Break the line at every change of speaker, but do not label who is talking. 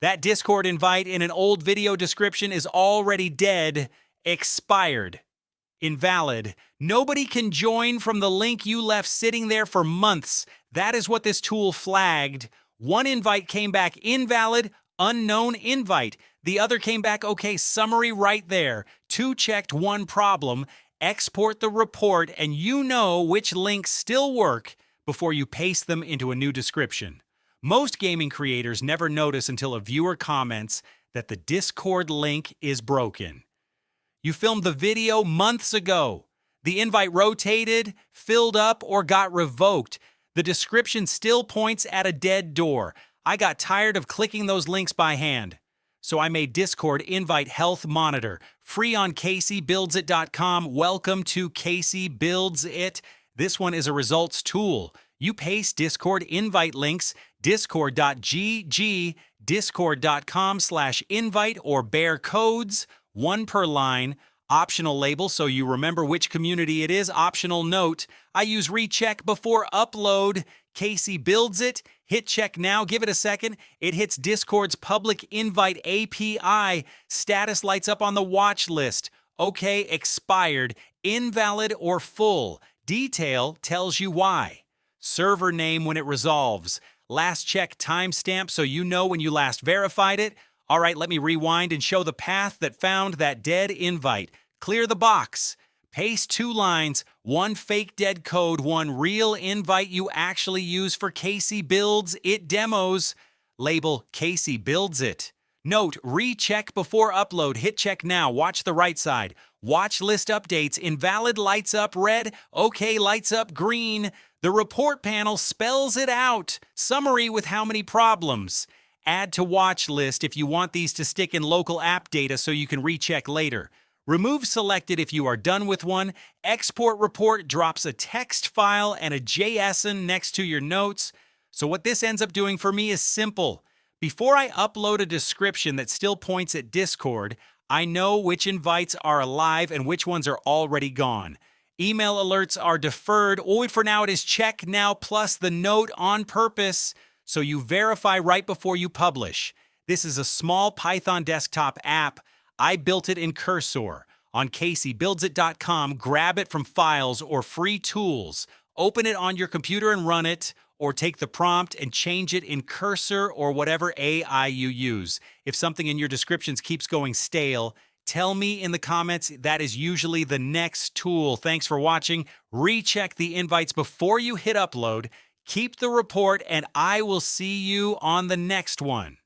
That Discord invite in an old video description is already dead, expired, invalid. Nobody can join from the link you left sitting there for months. That is what this tool flagged. One invite came back invalid, unknown invite. The other came back okay, summary right there. Two checked, one problem. Export the report and you know which links still work before you paste them into a new description. Most gaming creators never notice until a viewer comments that the Discord link is broken. You filmed the video months ago. The invite rotated, filled up, or got revoked. The description still points at a dead door. I got tired of clicking those links by hand. So I made Discord Invite Health Monitor, free on CaseyBuildsIt.com. Welcome to Casey Builds It. This one is a results tool. You paste Discord invite links, discord.gg, discord.com/invite, or bear codes, one per line. Optional label so you remember which community it is. Optional note, I use Recheck before upload. Casey Builds It. Hit check now. Give it a second. It hits Discord's public invite API. Status lights up on the watch list. Okay, expired, invalid, or full. Detail tells you why. Server name when it resolves. Last check timestamp so you know when you last verified it. All right, let me rewind and show the path that found that dead invite. Clear the box. Paste 2 lines, one fake dead code, one real invite you actually use for Casey Builds It demos. Label Casey Builds It. Note, recheck before upload. Hit check now. Watch the right side. Watch list updates. Invalid lights up red. Okay lights up green. The report panel spells it out. Summary with how many problems. Add to watch list if you want these to stick in local app data so you can recheck later. Remove selected if you are done with one. Export report drops a text file and a JSON next to your notes. So what this ends up doing for me is simple. Before I upload a description that still points at Discord, I know which invites are alive and which ones are already gone. Email alerts are deferred. For now, it is check now plus the note on purpose. So you verify right before you publish. This is a small Python desktop app. I built it in Cursor. On CaseyBuildsIt.com, grab it from files or free tools. Open it on your computer and run it, or take the prompt and change it in Cursor or whatever AI you use. If something in your descriptions keeps going stale, tell me in the comments. That is usually the next tool. Thanks for watching. Recheck the invites before you hit upload. Keep the report, and I will see you on the next one.